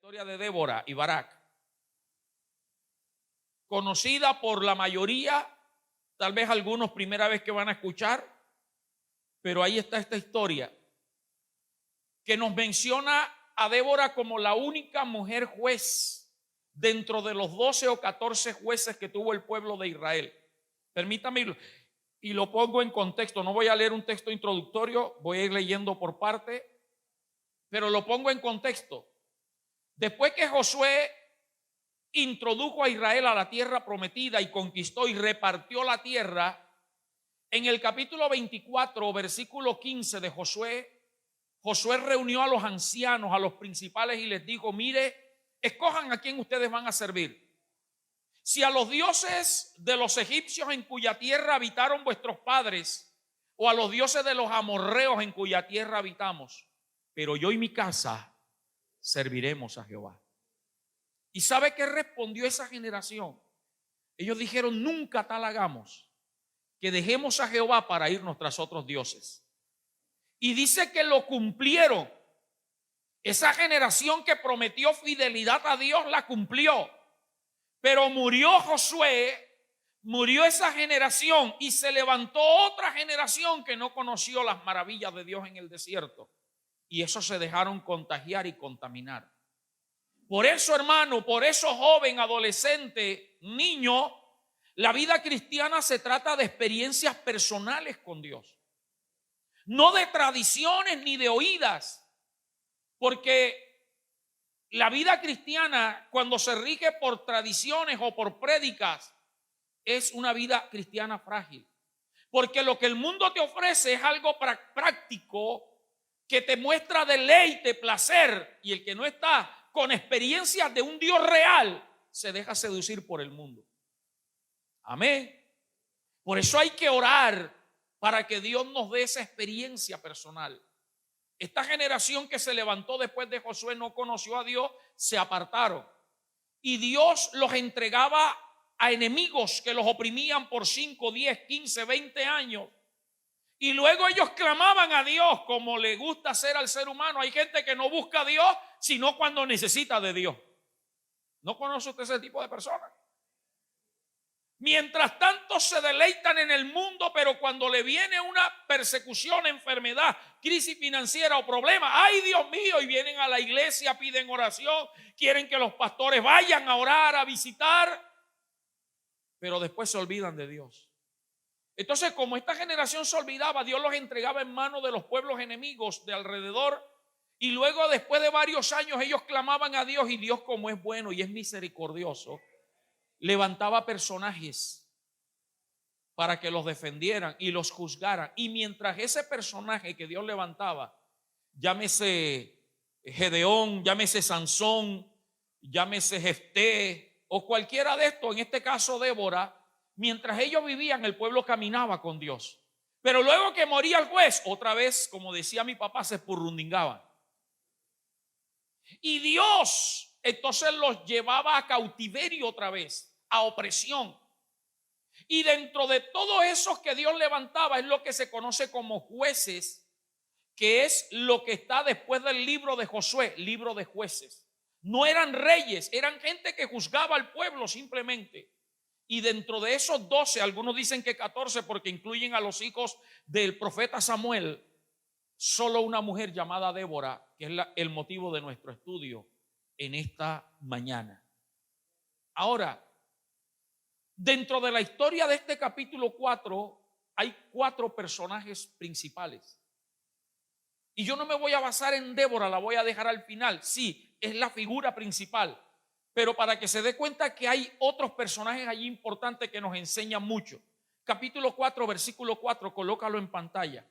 historia de Débora y Barak, conocida por la mayoría, tal vez algunos primera vez que van a escuchar, pero ahí está esta historia que nos menciona a Débora como la única mujer juez dentro de los 12 o 14 jueces que tuvo el pueblo de Israel. Permítame y lo pongo en contexto. No voy a leer un texto introductorio, voy a ir leyendo por parte, pero lo pongo en contexto. Después que Josué introdujo a Israel a la tierra prometida y conquistó y repartió la tierra, en el capítulo 24, versículo 15 de Josué reunió a los ancianos, a los principales y les dijo: mire, escojan a quién ustedes van a servir. Si a los dioses de los egipcios en cuya tierra habitaron vuestros padres, o a los dioses de los amorreos en cuya tierra habitamos, pero yo y mi casa serviremos a Jehová. ¿Y sabe qué respondió esa generación? Ellos dijeron: nunca tal hagamos, que dejemos a Jehová para irnos tras otros dioses. Y dice que lo cumplieron. Esa generación que prometió fidelidad a Dios la cumplió. Pero murió Josué, murió esa generación y se levantó otra generación que no conoció las maravillas de Dios en el desierto. Y esos se dejaron contagiar y contaminar. Por eso, hermano, por eso, joven, adolescente, niño, la vida cristiana se trata de experiencias personales con Dios. No de tradiciones ni de oídas. Porque la vida cristiana, cuando se rige por tradiciones o por prédicas, es una vida cristiana frágil. Porque lo que el mundo te ofrece es algo práctico que te muestra deleite, placer, y el que no está con experiencias de un Dios real se deja seducir por el mundo. Amén. Por eso hay que orar para que Dios nos dé esa experiencia personal. Esta generación que se levantó después de Josué no conoció a Dios, se apartaron. Y Dios los entregaba a enemigos que los oprimían por 5, 10, 15, 20 años. Y luego ellos clamaban a Dios, como le gusta hacer al ser humano. Hay gente que no busca a Dios sino cuando necesita de Dios. ¿No conoce usted ese tipo de personas? Mientras tanto se deleitan en el mundo, pero cuando le viene una persecución, enfermedad, crisis financiera o problema, ¡ay, Dios mío! Y vienen a la iglesia, piden oración, quieren que los pastores vayan a orar, a visitar, pero después se olvidan de Dios. Entonces, como esta generación se olvidaba, Dios los entregaba en manos de los pueblos enemigos de alrededor. Y luego, después de varios años, ellos clamaban a Dios, y Dios, como es bueno y es misericordioso, levantaba personajes para que los defendieran y los juzgaran. Y mientras ese personaje que Dios levantaba, llámese Gedeón, llámese Sansón, llámese Jefté o cualquiera de estos, en este caso Débora, mientras ellos vivían, el pueblo caminaba con Dios. Pero luego que moría el juez, otra vez, como decía mi papá, se purrundingaban. Y Dios entonces los llevaba a cautiverio otra vez, a opresión. Y dentro de todos esos que Dios levantaba es lo que se conoce como jueces, que es lo que está después del libro de Josué, libro de jueces. No eran reyes, eran gente que juzgaba al pueblo simplemente. Y dentro de esos 12, algunos dicen que 14 porque incluyen a los hijos del profeta Samuel, solo una mujer llamada Débora, que es el motivo de nuestro estudio en esta mañana. Ahora, dentro de la historia de este capítulo 4 hay 4 personajes principales. Y yo no me voy a basar en Débora, la voy a dejar al final. Sí, es la figura principal, pero para que se dé cuenta que hay otros personajes allí importantes que nos enseñan mucho. Capítulo 4, versículo 4, colócalo en pantalla.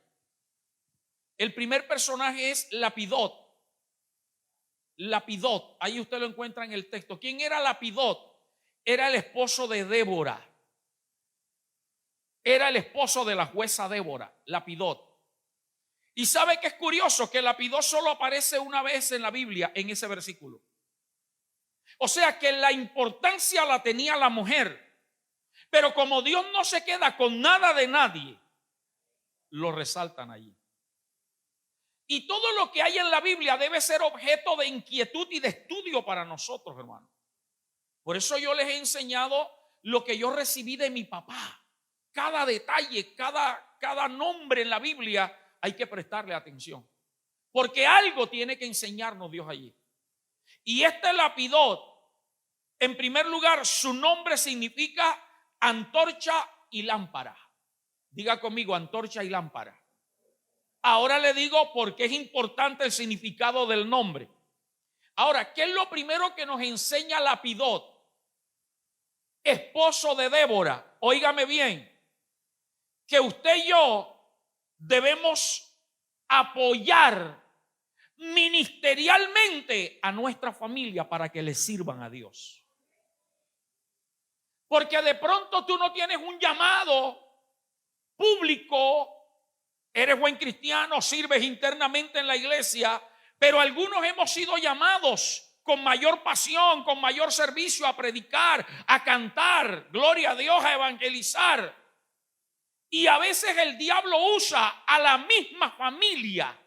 El primer personaje es Lapidot. Lapidot, ahí usted lo encuentra en el texto. ¿Quién era Lapidot? Era el esposo de Débora. Era el esposo de la jueza Débora, Lapidot. Y sabe que es curioso que Lapidot solo aparece una vez en la Biblia, en ese versículo. O sea que la importancia la tenía la mujer. Pero como Dios no se queda con nada de nadie, lo resaltan allí. Y todo lo que hay en la Biblia debe ser objeto de inquietud y de estudio para nosotros, hermanos. Por eso yo les he enseñado lo que yo recibí de mi papá. Cada detalle, cada nombre en la Biblia hay que prestarle atención. Porque algo tiene que enseñarnos Dios allí. Y este lapidot, en primer lugar, su nombre significa antorcha y lámpara. Diga conmigo, antorcha y lámpara. Ahora le digo por qué es importante el significado del nombre. Ahora, ¿qué es lo primero que nos enseña Lapidot? Esposo de Débora. Óigame bien, que usted y yo debemos apoyar ministerialmente a nuestra familia para que le sirvan a Dios. Porque de pronto tú no tienes un llamado público, eres buen cristiano, sirves internamente en la iglesia, pero algunos hemos sido llamados con mayor pasión, con mayor servicio a predicar, a cantar, gloria a Dios, a evangelizar. Y a veces el diablo usa a la misma familia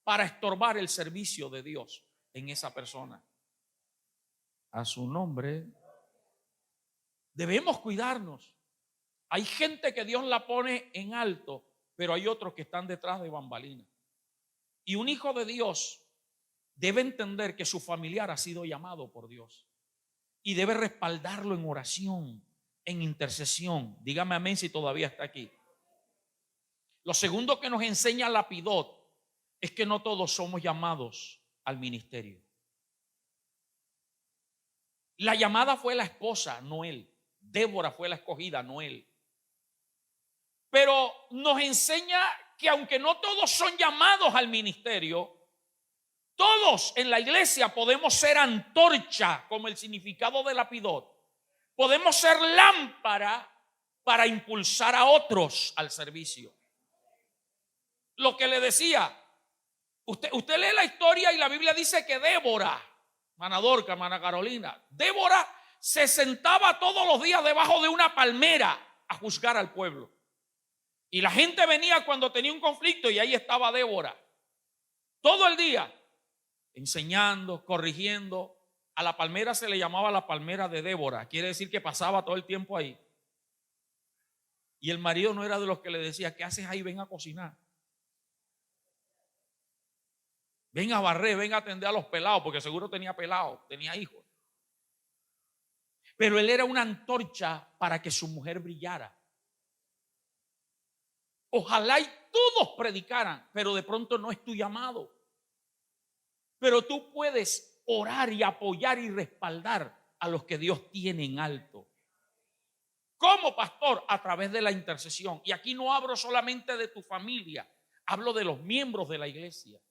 para estorbar el servicio de Dios en esa persona. A su nombre. Debemos cuidarnos. Hay gente que Dios la pone en alto, pero hay otros que están detrás de bambalinas. Y un hijo de Dios debe entender que su familiar ha sido llamado por Dios y debe respaldarlo en oración, en intercesión. Dígame amén si todavía está aquí. Lo segundo que nos enseña Lapidot es que no todos somos llamados al ministerio. La llamada fue la esposa, no él. Débora fue la escogida, no él. Pero nos enseña que aunque no todos son llamados al ministerio, todos en la iglesia podemos ser antorcha, como el significado de Lapidot. Podemos ser lámpara para impulsar a otros al servicio. Lo que le decía, usted lee la historia y la Biblia dice que Débora, hermana Dorca, hermana Carolina, Débora se sentaba todos los días debajo de una palmera a juzgar al pueblo. Y la gente venía cuando tenía un conflicto y ahí estaba Débora. Todo el día enseñando, corrigiendo. A la palmera se le llamaba la palmera de Débora. Quiere decir que pasaba todo el tiempo ahí. Y el marido no era de los que le decía, ¿qué haces ahí? Ven a cocinar. Ven a barrer, ven a atender a los pelados, porque seguro tenía pelados, tenía hijos. Pero él era una antorcha para que su mujer brillara. Ojalá y todos predicaran, pero de pronto no es tu llamado. Pero tú puedes orar y apoyar y respaldar a los que Dios tiene en alto. ¿Cómo, pastor? A través de la intercesión. Y aquí no hablo solamente de tu familia, hablo de los miembros de la iglesia.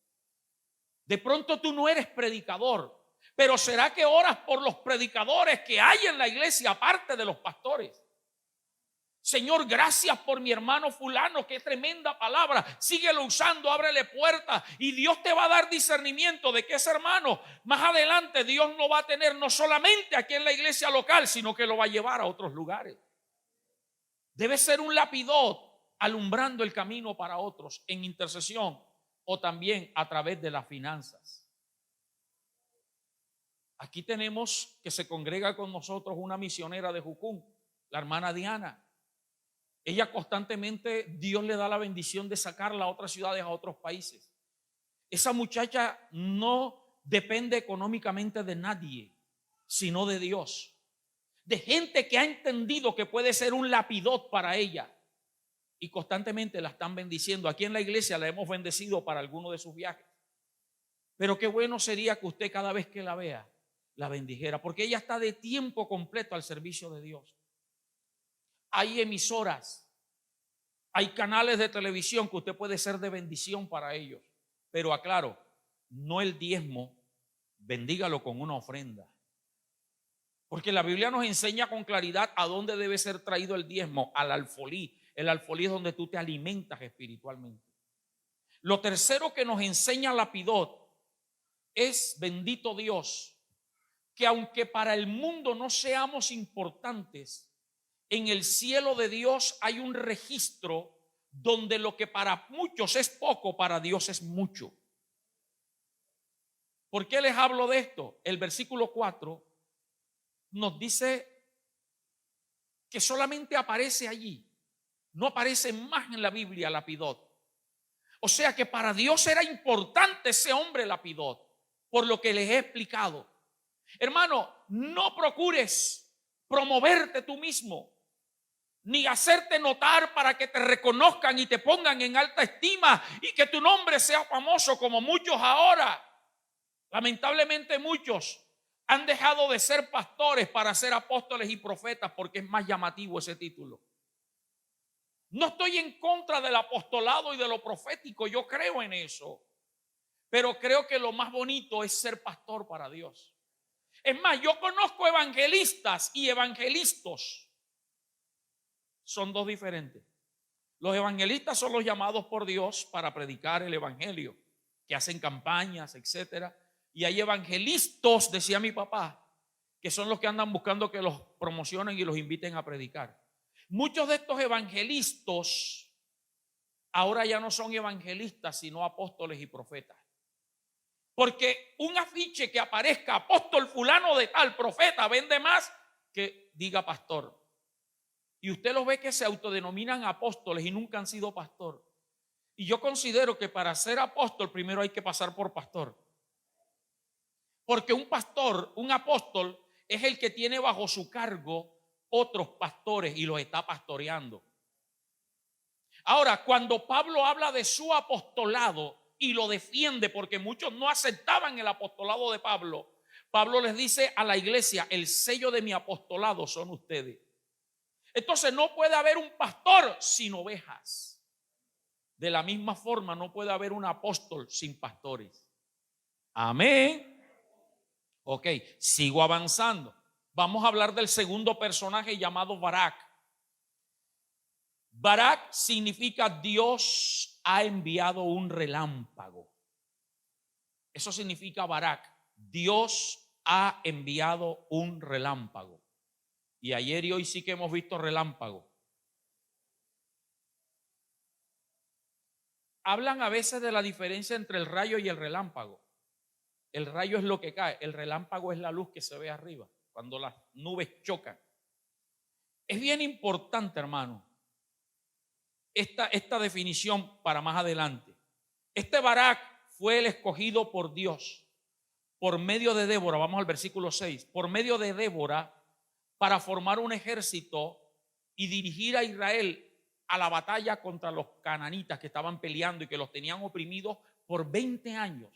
De pronto tú no eres predicador, pero ¿será que oras por los predicadores que hay en la iglesia aparte de los pastores? Señor, gracias por mi hermano fulano, qué tremenda palabra, síguelo usando, ábrele puertas y Dios te va a dar discernimiento de que ese hermano más adelante Dios lo va a tener no solamente aquí en la iglesia local, sino que lo va a llevar a otros lugares. Debe ser un lapidot alumbrando el camino para otros en intercesión o también a través de las finanzas. Aquí tenemos que se congrega con nosotros una misionera de Jucún, la hermana Diana. Ella constantemente, Dios le da la bendición de sacarla a otras ciudades, a otros países. Esa muchacha no depende económicamente de nadie, sino de Dios. De gente que ha entendido que puede ser un lapidot para ella. Y constantemente la están bendiciendo. Aquí en la iglesia la hemos bendecido para alguno de sus viajes. Pero qué bueno sería que usted cada vez que la vea, la bendijera. Porque ella está de tiempo completo al servicio de Dios. Hay emisoras, hay canales de televisión que usted puede ser de bendición para ellos. Pero aclaro, no el diezmo, bendígalo con una ofrenda. Porque la Biblia nos enseña con claridad a dónde debe ser traído el diezmo, al alfolí. El alfolí es donde tú te alimentas espiritualmente. Lo tercero que nos enseña Lapidot es, bendito Dios, que aunque para el mundo no seamos importantes, en el cielo de Dios hay un registro donde lo que para muchos es poco, para Dios es mucho. ¿Por qué les hablo de esto? El versículo 4 nos dice que solamente aparece allí. No aparece más en la Biblia Lapidot. O sea que para Dios era importante ese hombre Lapidot, por lo que les he explicado. Hermano, no procures promoverte tú mismo, ni hacerte notar para que te reconozcan y te pongan en alta estima y que tu nombre sea famoso como muchos ahora. Lamentablemente muchos han dejado de ser pastores para ser apóstoles y profetas porque es más llamativo ese título. No estoy en contra del apostolado y de lo profético, yo creo en eso, pero creo que lo más bonito es ser pastor para Dios. Es más, yo conozco evangelistas y evangelistas. Son dos diferentes. Los evangelistas son los llamados por Dios para predicar el evangelio, que hacen campañas, etcétera. Y hay evangelistas, decía mi papá, que son los que andan buscando que los promocionen y los inviten a predicar. Muchos de estos evangelistas ahora ya no son evangelistas, sino apóstoles y profetas. Porque un afiche que aparezca apóstol fulano de tal, profeta, vende más que diga pastor. Y usted los ve que se autodenominan apóstoles y nunca han sido pastor. Y yo considero que para ser apóstol primero hay que pasar por pastor. Porque un pastor, un apóstol, es el que tiene bajo su cargo otros pastores y los está pastoreando. Ahora, cuando Pablo habla de su apostolado y lo defiende, porque muchos no aceptaban el apostolado de Pablo, Pablo les dice a la iglesia: el sello de mi apostolado son ustedes. Entonces no puede haber un pastor sin ovejas. De la misma forma no puede haber un apóstol sin pastores. Amén. Ok, sigo avanzando. Vamos a hablar del segundo personaje llamado Barak. Barak significa Dios ha enviado un relámpago. Eso significa Barak. Dios ha enviado un relámpago. Y ayer y hoy sí que hemos visto relámpago. Hablan a veces de la diferencia entre el rayo y el relámpago. El rayo es lo que cae, el relámpago es la luz que se ve arriba, cuando las nubes chocan. Es bien importante, hermano, esta definición para más adelante. Este Barak fue el escogido por Dios por medio de Débora, vamos al versículo 6, por medio de Débora, para formar un ejército y dirigir a Israel a la batalla contra los cananitas que estaban peleando y que los tenían oprimidos por 20 años.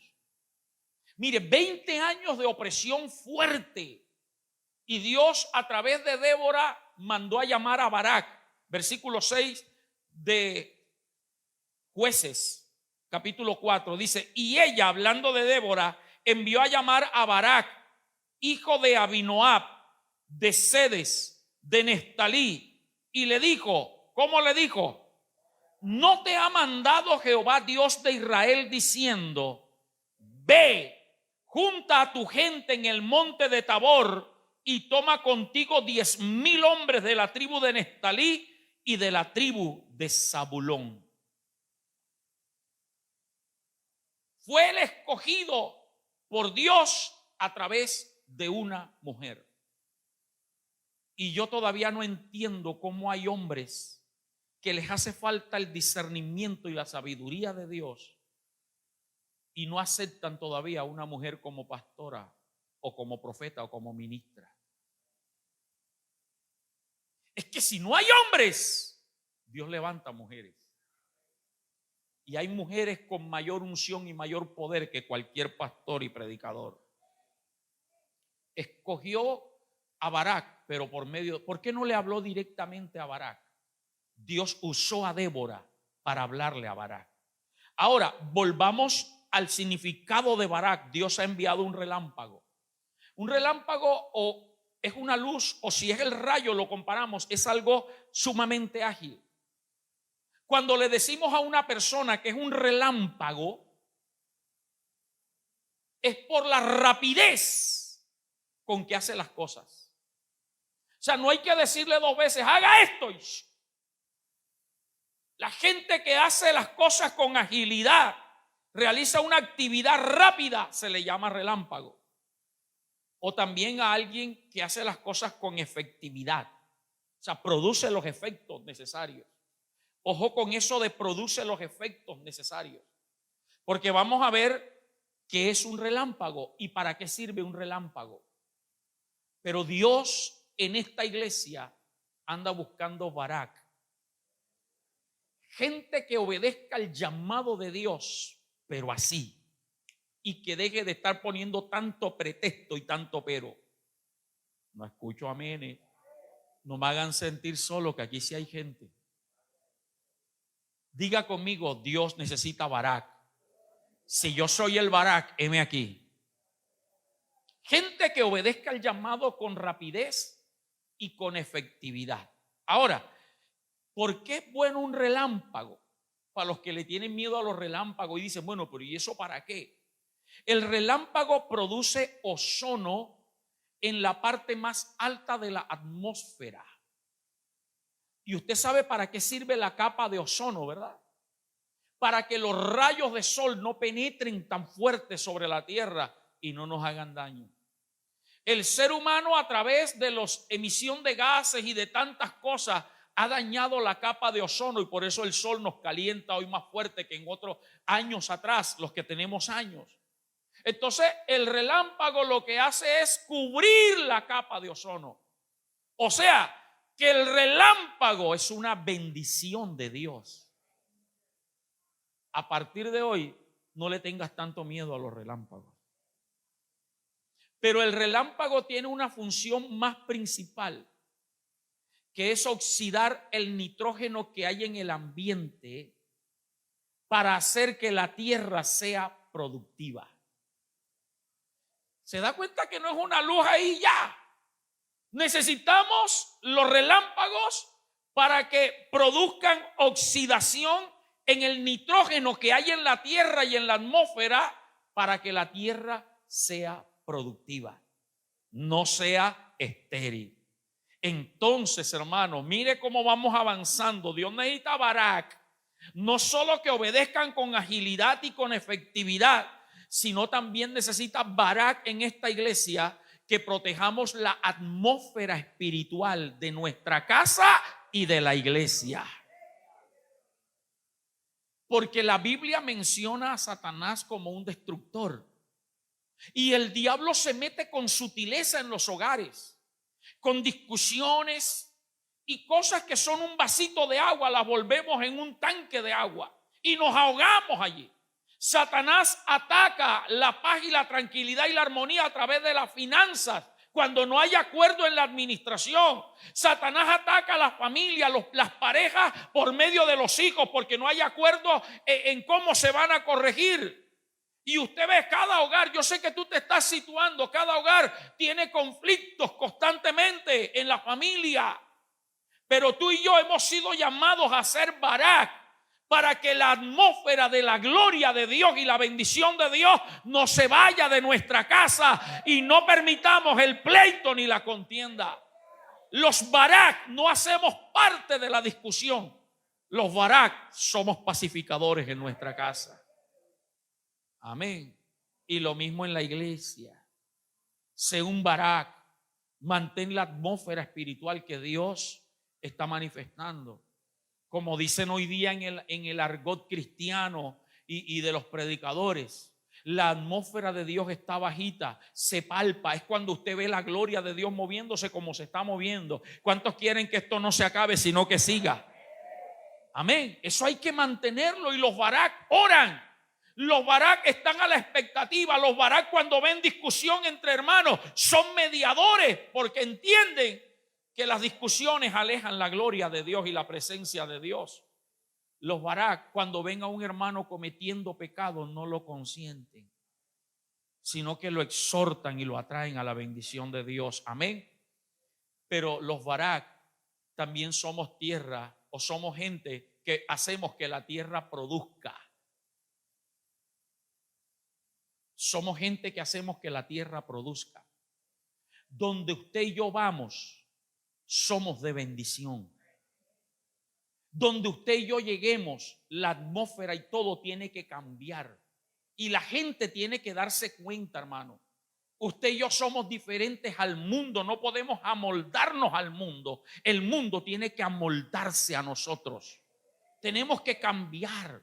Mire, 20 años de opresión fuerte. Y Dios a través de Débora mandó a llamar a Barak. Versículo 6 de Jueces, capítulo 4, dice: y ella, hablando de Débora, envió a llamar a Barak, hijo de Abinoab, de Sedes, de Neftalí, y le dijo, ¿cómo le dijo? ¿No te ha mandado Jehová Dios de Israel diciendo: ve, junta a tu gente en el monte de Tabor y toma contigo 10,000 hombres de la tribu de Neftalí y de la tribu de Zabulón? Fue el escogido por Dios a través de una mujer. Y yo todavía no entiendo cómo hay hombres que les hace falta el discernimiento y la sabiduría de Dios y no aceptan todavía a una mujer como pastora o como profeta o como ministra. Es que si no hay hombres, Dios levanta mujeres. Y hay mujeres con mayor unción y mayor poder que cualquier pastor y predicador. Escogió a Barak, pero ¿por qué no le habló directamente a Barak? Dios usó a Débora para hablarle a Barak. Ahora, volvamos al significado de Barak. Dios ha enviado un relámpago. Un relámpago o es una luz, o si es el rayo, lo comparamos, es algo sumamente ágil. Cuando le decimos a una persona que es un relámpago, es por la rapidez con que hace las cosas. O sea, no hay que decirle 2 veces, haga esto. La gente que hace las cosas con agilidad, realiza una actividad rápida, se le llama relámpago. O también a alguien que hace las cosas con efectividad. O sea, produce los efectos necesarios. Ojo con eso de produce los efectos necesarios. Porque vamos a ver qué es un relámpago y para qué sirve un relámpago. Pero Dios en esta iglesia anda buscando Barak. Gente que obedezca el llamado de Dios, pero así. Y que deje de estar poniendo tanto pretexto y tanto pero. No escucho amén. No me hagan sentir solo, que aquí sí hay gente. Diga conmigo, Dios necesita Barak. Si yo soy el Barak, heme aquí. Gente que obedezca el llamado con rapidez y con efectividad. Ahora, ¿por qué es bueno un relámpago? Para los que le tienen miedo a los relámpagos y dicen, bueno, pero ¿y eso para qué? El relámpago produce ozono en la parte más alta de la atmósfera. Y usted sabe para qué sirve la capa de ozono, ¿verdad? Para que los rayos de sol no penetren tan fuerte sobre la tierra y no nos hagan daño. El ser humano, a través de la emisión de gases y de tantas cosas, ha dañado la capa de ozono, y por eso el sol nos calienta hoy más fuerte que en otros años atrás, los que tenemos años. Entonces el relámpago lo que hace es cubrir la capa de ozono. O sea, que el relámpago es una bendición de Dios. A partir de hoy, no le tengas tanto miedo a los relámpagos. Pero el relámpago tiene una función más principal, que es oxidar el nitrógeno que hay en el ambiente para hacer que la tierra sea productiva. ¿Se da cuenta que no es una luz ahí ya? Necesitamos los relámpagos para que produzcan oxidación en el nitrógeno que hay en la tierra y en la atmósfera, para que la tierra sea productiva, no sea estéril. Entonces, hermano, mire cómo vamos avanzando. Dios necesita Barak, no solo que obedezcan con agilidad y con efectividad, sino también necesita Barak en esta iglesia, que protejamos la atmósfera espiritual de nuestra casa y de la iglesia. Porque la Biblia menciona a Satanás como un destructor. Y el diablo se mete con sutileza en los hogares, con discusiones y cosas que son un vasito de agua, las volvemos en un tanque de agua y nos ahogamos allí. Satanás ataca la paz y la tranquilidad y la armonía a través de las finanzas, cuando no hay acuerdo en la administración. Satanás ataca a las familias, las parejas, por medio de los hijos, porque no hay acuerdo en cómo se van a corregir. Y usted ve cada hogar, yo sé que tú te estás situando, cada hogar tiene conflictos constantemente en la familia. Pero tú y yo hemos sido llamados a ser Barak, para que la atmósfera de la gloria de Dios y la bendición de Dios no se vaya de nuestra casa y no permitamos el pleito ni la contienda. Los Barak no hacemos parte de la discusión. Los Barak somos pacificadores en nuestra casa. Amén. Y lo mismo en la iglesia. Sé un Barak. Mantén la atmósfera espiritual que Dios está manifestando. Como dicen hoy día en el argot cristiano y de los predicadores, la atmósfera de Dios está bajita, se palpa. Es cuando usted ve la gloria de Dios moviéndose como se está moviendo. ¿Cuántos quieren que esto no se acabe, sino que siga? Amén. Eso hay que mantenerlo. Y los Barak oran. Los Barak están a la expectativa. Los Barak, cuando ven discusión entre hermanos, son mediadores, porque entienden que las discusiones alejan la gloria de Dios y la presencia de Dios. Los Barak, cuando ven a un hermano cometiendo pecado, no lo consienten, sino que lo exhortan y lo atraen a la bendición de Dios. Amén. Pero los Barak también somos tierra, o somos gente que hacemos que la tierra produzca. Somos gente que hacemos que la tierra produzca. Donde usted y yo vamos, somos de bendición. Donde usted y yo lleguemos, la atmósfera y todo tiene que cambiar. Y la gente tiene que darse cuenta, hermano. Usted y yo somos diferentes al mundo, no podemos amoldarnos al mundo. El mundo tiene que amoldarse a nosotros. Tenemos que cambiar.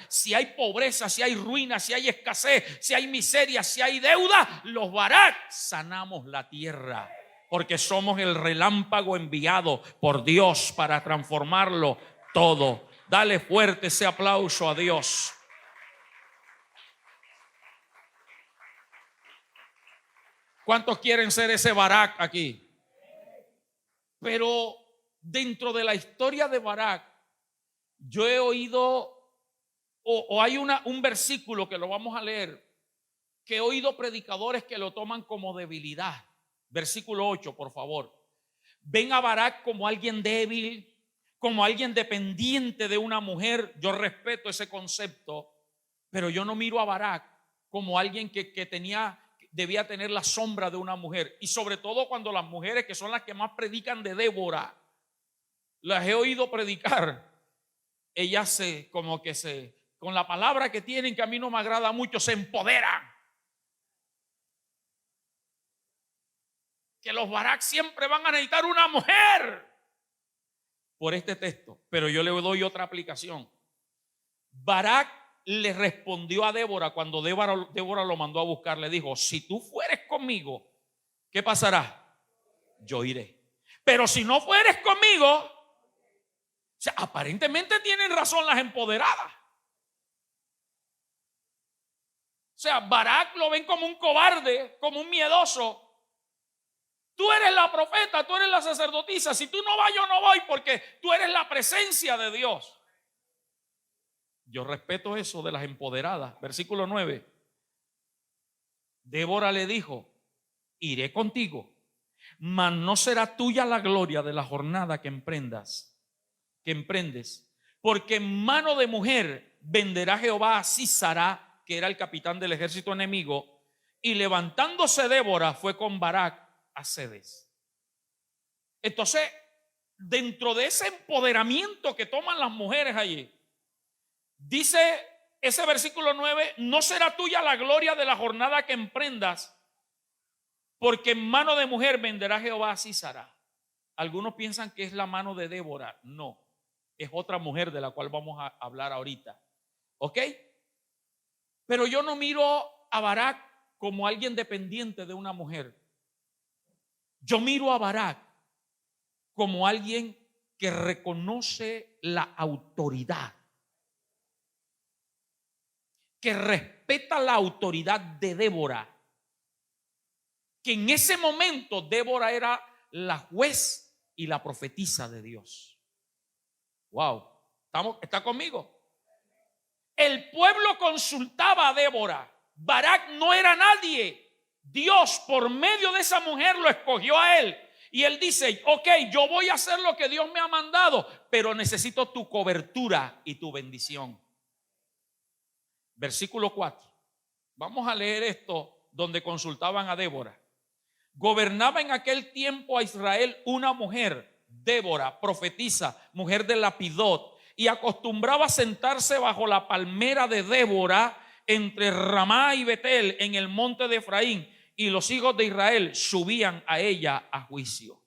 Si hay pobreza, si hay ruina, si hay escasez, si hay miseria, si hay deuda, los Barak sanamos la tierra, porque somos el relámpago enviado por Dios para transformarlo todo. Dale fuerte ese aplauso a Dios. ¿Cuántos quieren ser ese Barak aquí? Pero dentro de la historia de Barak, yo he oído, o hay un versículo que lo vamos a leer, que he oído predicadores que lo toman como debilidad. Versículo 8, por favor. Ven a Barak como alguien débil, como alguien dependiente de una mujer. Yo respeto ese concepto, pero yo no miro a Barak como alguien que debía tener la sombra de una mujer. Y sobre todo cuando las mujeres, que son las que más predican de Débora, las he oído predicar, ellas con la palabra que tienen, que a mí no me agrada mucho, se empoderan. Que los Barak siempre van a necesitar una mujer por este texto. Pero yo le doy otra aplicación. Barak le respondió a Débora cuando Débora lo mandó a buscar. Le dijo: si tú fueres conmigo, ¿qué pasará? Yo iré. Pero si no fueres conmigo, o sea, aparentemente tienen razón las empoderadas. O sea, Barak lo ven como un cobarde, como un miedoso. Tú eres la profeta, tú eres la sacerdotisa. Si tú no vas, yo no voy, porque tú eres la presencia de Dios. Yo respeto eso de las empoderadas. Versículo 9. Débora le dijo: iré contigo, mas no será tuya la gloria de la jornada que emprendes, porque en mano de mujer venderá Jehová a Sísara, que era el capitán del ejército enemigo. Y levantándose Débora, fue con Barak a Cedes. Entonces, dentro de ese empoderamiento que toman las mujeres allí, dice ese versículo 9: no será tuya la gloria de la jornada que emprendas, porque en mano de mujer venderá Jehová a Sísara. Algunos piensan que es la mano de Débora. No, es otra mujer de la cual vamos a hablar ahorita. ¿Ok? Pero yo no miro a Barak como alguien dependiente de una mujer. Yo miro a Barak como alguien que reconoce la autoridad, que respeta la autoridad de Débora, que en ese momento Débora era la juez y la profetisa de Dios. Wow, ¿está conmigo? El pueblo consultaba a Débora. Barak no era nadie. Dios, por medio de esa mujer, lo escogió a él. Y él dice: ok, yo voy a hacer lo que Dios me ha mandado, pero necesito tu cobertura y tu bendición. Versículo 4. Vamos a leer esto donde consultaban a Débora. Gobernaba en aquel tiempo a Israel una mujer, Débora, profetisa, mujer de Lapidot, y acostumbraba a sentarse bajo la palmera de Débora entre Ramá y Betel en el monte de Efraín, y los hijos de Israel subían a ella a juicio.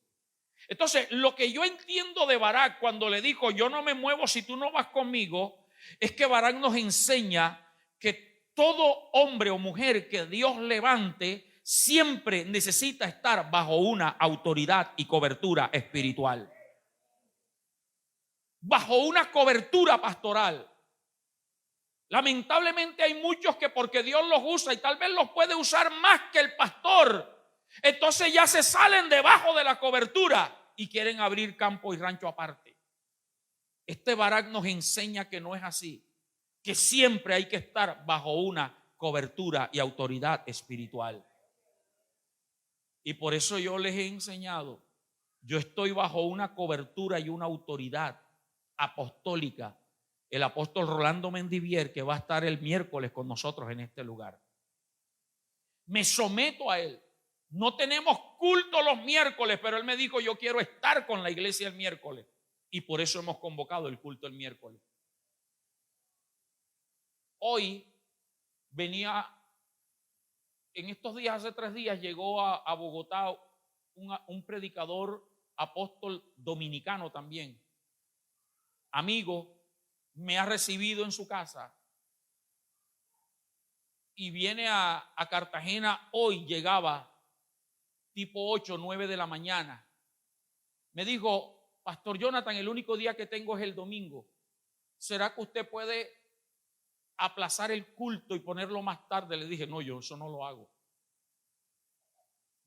Entonces, lo que yo entiendo de Barak cuando le dijo: yo no me muevo si tú no vas conmigo, es que Barak nos enseña que todo hombre o mujer que Dios levante siempre necesita estar bajo una autoridad y cobertura espiritual, bajo una cobertura pastoral. Lamentablemente hay muchos que, porque Dios los usa y tal vez los puede usar más que el pastor, entonces ya se salen debajo de la cobertura y quieren abrir campo y rancho aparte. Este Barak nos enseña que no es así, que siempre hay que estar bajo una cobertura y autoridad espiritual. Y por eso yo les he enseñado: yo estoy bajo una cobertura y una autoridad apostólica. El apóstol Rolando Mendivier, que va a estar el miércoles con nosotros en este lugar. Me someto a él. No tenemos culto los miércoles, pero él me dijo: yo quiero estar con la iglesia el miércoles. Y por eso hemos convocado el culto el miércoles. Hoy venía, en estos días, hace 3 días, llegó a Bogotá un predicador apóstol dominicano también, amigo, me ha recibido en su casa y viene a Cartagena hoy, llegaba tipo 8 o 9 de la mañana. Me dijo, Pastor Jonathan, el único día que tengo es el domingo. ¿Será que usted puede aplazar el culto y ponerlo más tarde? Le dije, no, yo eso no lo hago.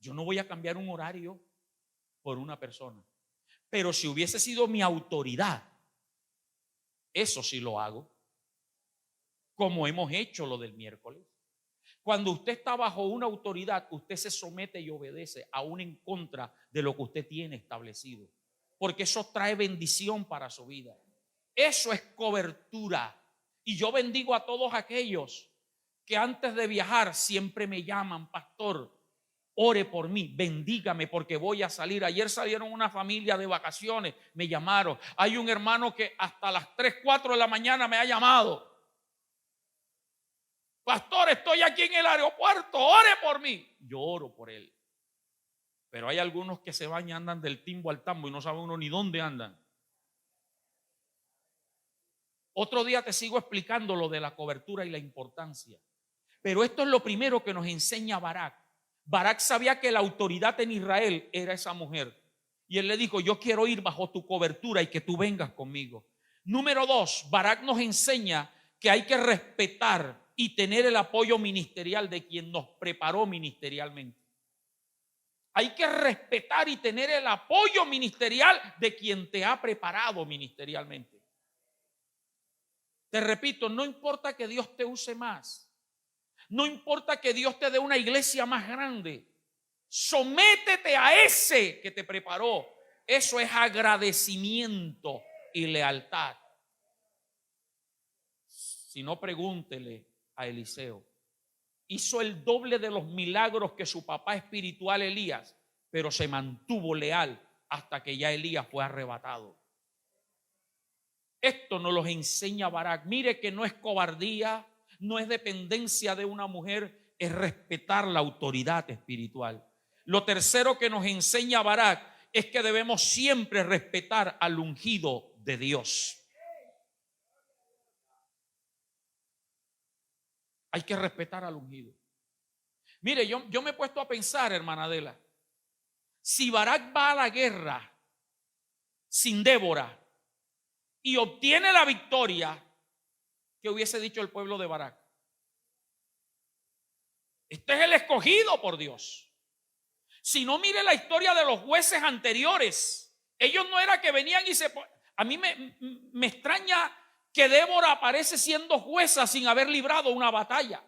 Yo no voy a cambiar un horario por una persona. Pero si hubiese sido mi autoridad, eso sí lo hago. Como hemos hecho lo del miércoles. Cuando usted está bajo una autoridad, usted se somete y obedece aún en contra de lo que usted tiene establecido. Porque eso trae bendición para su vida. Eso es cobertura. Y yo bendigo a todos aquellos que antes de viajar siempre me llaman, pastor, ore por mí, bendígame porque voy a salir. Ayer salieron una familia de vacaciones, me llamaron. Hay un hermano que hasta las 3, 4 de la mañana me ha llamado. Pastor, estoy aquí en el aeropuerto, ore por mí. Yo oro por él. Pero hay algunos que se van y andan del timbo al tambo y no sabe uno ni dónde andan. Otro día te sigo explicando lo de la cobertura y la importancia. Pero esto es lo primero que nos enseña Barak. Barak sabía que la autoridad en Israel era esa mujer. Y él le dijo, yo quiero ir bajo tu cobertura y que tú vengas conmigo. Número 2, Barak nos enseña que hay que respetar y tener el apoyo ministerial de quien nos preparó ministerialmente. Hay que respetar y tener el apoyo ministerial de quien te ha preparado ministerialmente. Te repito, no importa que Dios te use más. No importa que Dios te dé una iglesia más grande. Sométete a ese que te preparó. Eso es agradecimiento y lealtad. Si no, pregúntele a Eliseo. Hizo el doble de los milagros que su papá espiritual Elías, pero se mantuvo leal hasta que ya Elías fue arrebatado. Esto nos lo enseña Barak. Mire que no es cobardía, no es dependencia de una mujer, es respetar la autoridad espiritual. Lo tercero que nos enseña Barak es que debemos siempre respetar al ungido de Dios. Hay que respetar al ungido. Mire, yo me he puesto a pensar, hermana Adela, si Barak va a la guerra sin Débora y obtiene la victoria, ¿qué hubiese dicho el pueblo de Barak? Este es el escogido por Dios. Si no, mire la historia de los jueces anteriores. Ellos no era que venían y se... A mí me extraña que Débora aparece siendo jueza sin haber librado una batalla.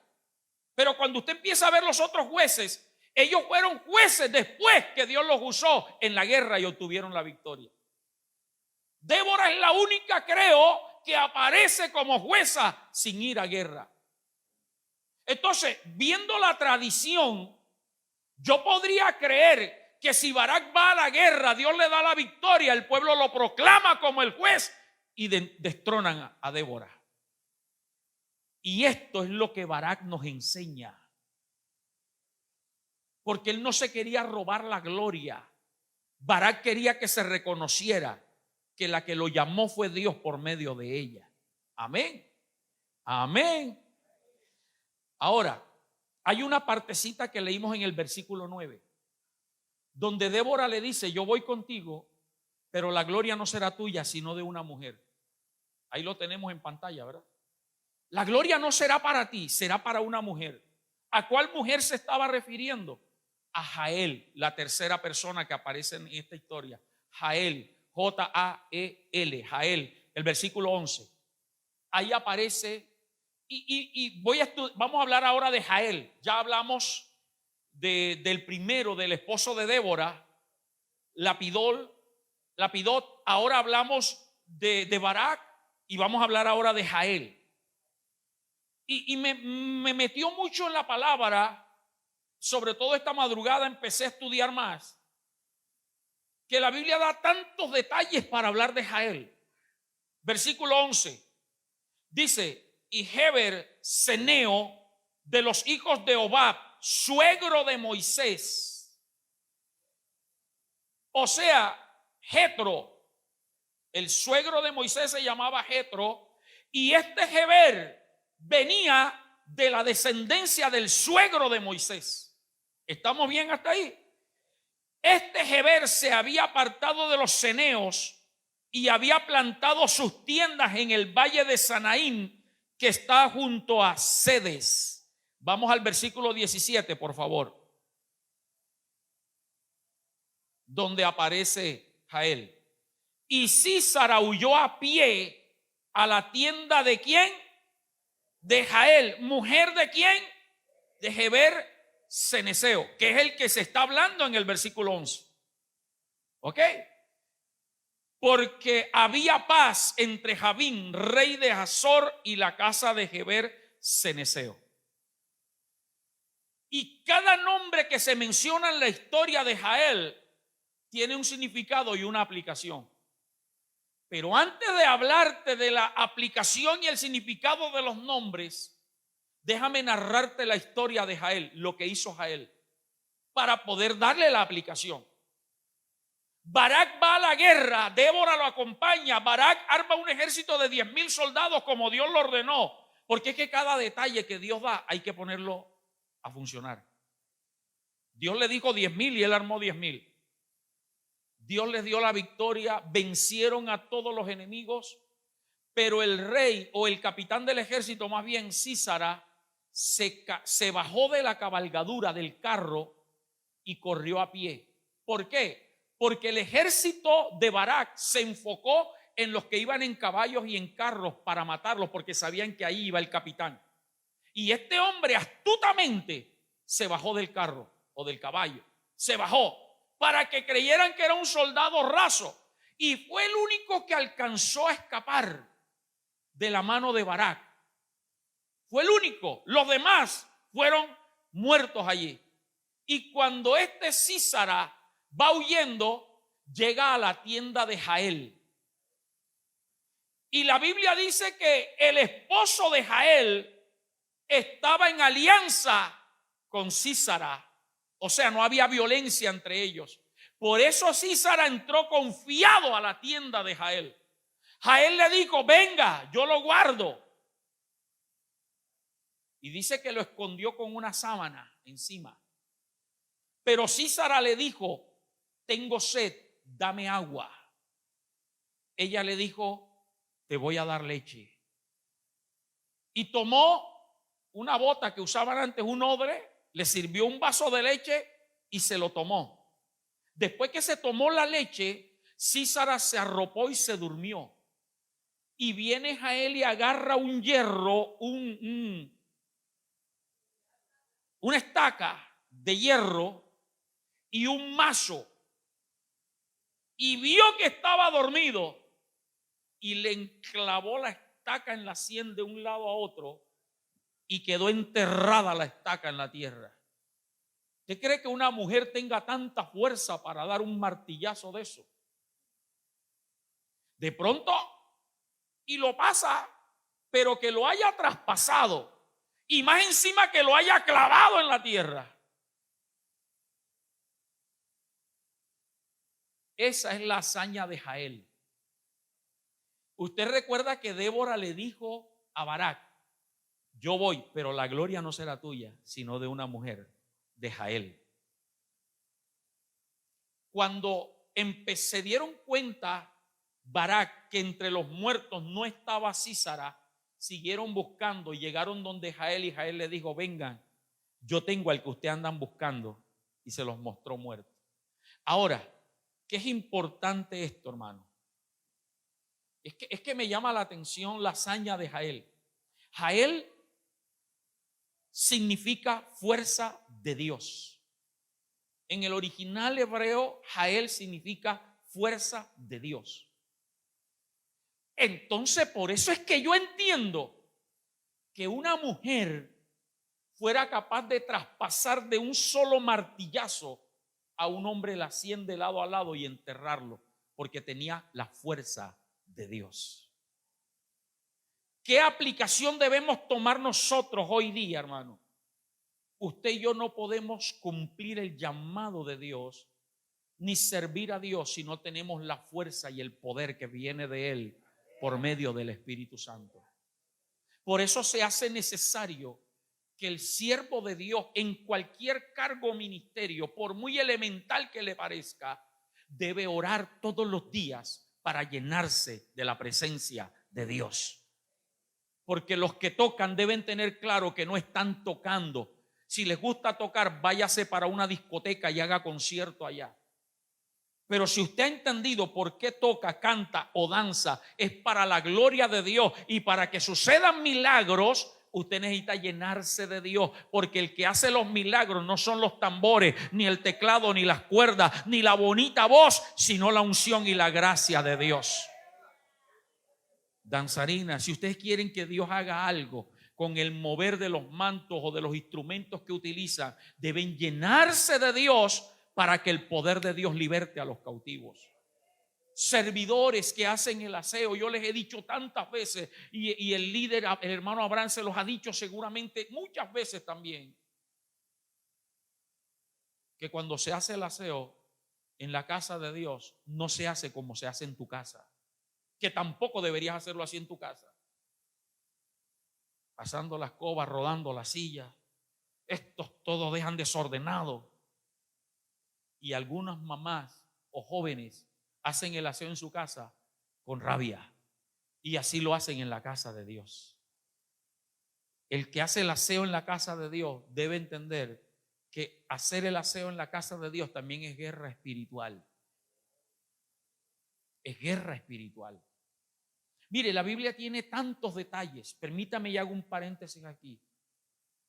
Pero cuando usted empieza a ver los otros jueces, ellos fueron jueces después que Dios los usó en la guerra y obtuvieron la victoria. Débora es la única, creo, que aparece como jueza sin ir a guerra. Entonces, viendo la tradición, yo podría creer que si Barak va a la guerra, Dios le da la victoria, el pueblo lo proclama como el juez y destronan a Débora. Y esto es lo que Barak nos enseña. Porque él no se quería robar la gloria. Barak quería que se reconociera que la que lo llamó fue Dios por medio de ella. Amén. Amén. Ahora, hay una partecita que leímos en el versículo 9, donde Débora le dice, yo voy contigo, pero la gloria no será tuya, sino de una mujer. Ahí lo tenemos en pantalla, ¿verdad? La gloria no será para ti, será para una mujer. ¿A cuál mujer se estaba refiriendo? A Jael, la tercera persona que aparece en esta historia. Jael, Jael, Jael, el versículo 11. Ahí aparece y vamos a hablar ahora de Jael. Ya hablamos del primero, del esposo de Débora, Lapidot. Ahora hablamos de Barak y vamos a hablar ahora de Jael. Y me metió mucho en la palabra, sobre todo esta madrugada empecé a estudiar más, que la Biblia da tantos detalles para hablar de Jael. Versículo 11 dice, y Heber Ceneo de los hijos de Hobab, suegro de Moisés. O sea, Jetro, el suegro de Moisés se llamaba Jetro, y este Heber venía de la descendencia del suegro de Moisés. ¿Estamos bien hasta ahí? Este Heber se había apartado de los ceneos y había plantado sus tiendas en el valle de Sanaín, que está junto a Cedes. Vamos al versículo 17, por favor, donde aparece Jael. Y Sísara huyó a pie a la tienda de ¿quién? De Jael. ¿Mujer de quién? De Heber Ceneseo, que es el que se está hablando en el versículo 11. ¿Ok? Porque había paz entre Jabín, rey de Hazor, y la casa de Heber Ceneseo. Y cada nombre que se menciona en la historia de Jael tiene un significado y una aplicación. Pero antes de hablarte de la aplicación y el significado de los nombres, déjame narrarte la historia de Jael, lo que hizo Jael, para poder darle la aplicación. Barak va a la guerra, Débora lo acompaña, Barak arma un ejército de 10,000 soldados como Dios lo ordenó, porque es que cada detalle que Dios da hay que ponerlo a funcionar. Dios le dijo 10,000 y él armó 10,000. Dios les dio la victoria, vencieron a todos los enemigos, pero el rey o el capitán del ejército, más bien Sísara, se bajó de la cabalgadura del carro y corrió a pie. ¿Por qué? Porque el ejército de Barak se enfocó en los que iban en caballos y en carros para matarlos, porque sabían que ahí iba el capitán. Y este hombre astutamente se bajó del carro o del caballo, se bajó para que creyeran que era un soldado raso, y fue el único que alcanzó a escapar de la mano de Barak. Fue el único. Los demás fueron muertos allí. Y cuando este Sísara va huyendo, llega a la tienda de Jael. Y la Biblia dice que el esposo de Jael estaba en alianza con Sísara. O sea, no había violencia entre ellos. Por eso Sísara entró confiado a la tienda de Jael. Jael le dijo: venga, yo lo guardo. Y dice que lo escondió con una sábana encima. Pero Sísara le dijo: tengo sed, dame agua. Ella le dijo: te voy a dar leche. Y tomó una bota que usaban antes, un odre, le sirvió un vaso de leche y se lo tomó. Después que se tomó la leche, Sísara se arropó y se durmió. Y viene Jael y agarra un hierro, una estaca de hierro y un mazo, y vio que estaba dormido y le enclavó la estaca en la sien de un lado a otro y quedó enterrada la estaca en la tierra. ¿Usted cree que una mujer tenga tanta fuerza para dar un martillazo de eso? De pronto, y lo pasa, pero que lo haya traspasado, y más encima que lo haya clavado en la tierra. Esa es la hazaña de Jael. Usted recuerda que Débora le dijo a Barak: yo voy, pero la gloria no será tuya, sino de una mujer, de Jael. Cuando se dieron cuenta Barak que entre los muertos no estaba Sísara, siguieron buscando y llegaron donde Jael, y Jael le dijo: vengan, yo tengo al que ustedes andan buscando, y se los mostró muerto. Ahora, ¿qué es importante esto, hermano? Es que me llama la atención la hazaña de Jael. Jael significa fuerza de Dios. En el original hebreo, Jael significa fuerza de Dios. Entonces, por eso es que yo entiendo que una mujer fuera capaz de traspasar de un solo martillazo a un hombre la sien de lado a lado y enterrarlo, porque tenía la fuerza de Dios. ¿Qué aplicación debemos tomar nosotros hoy día, hermano? usted y yo no podemos cumplir el llamado de Dios ni servir a Dios si no tenemos la fuerza y el poder que viene de Él por medio del Espíritu Santo. Por eso se hace necesario que el siervo de Dios en cualquier cargo o ministerio, por muy elemental que le parezca, debe orar todos los días para llenarse de la presencia de Dios. Porque los que tocan deben tener claro que no están tocando. Si les gusta tocar, váyase para una discoteca y haga concierto allá. Pero si usted ha entendido por qué toca, canta o danza, es para la gloria de Dios y para que sucedan milagros. Usted necesita llenarse de Dios, porque el que hace los milagros no son los tambores, ni el teclado, ni las cuerdas, ni la bonita voz, sino la unción y la gracia de Dios. Danzarinas, si ustedes quieren que Dios haga algo con el mover de los mantos o de los instrumentos que utilizan, deben llenarse de Dios para que el poder de Dios liberte a los cautivos. Servidores que hacen el aseo, yo les he dicho tantas veces, y el líder, el hermano Abraham, se los ha dicho seguramente muchas veces también, que cuando se hace el aseo en la casa de Dios, no se hace como se hace en tu casa, que tampoco deberías hacerlo así en tu casa, pasando la escoba, rodando la silla. Estos todos dejan desordenado, y algunas mamás o jóvenes hacen el aseo en su casa con rabia, y así lo hacen en la casa de Dios. El que hace el aseo en la casa de Dios debe entender que hacer el aseo en la casa de Dios también es guerra espiritual. Es guerra espiritual. Mire, la Biblia tiene tantos detalles. Permítame y hago un paréntesis aquí.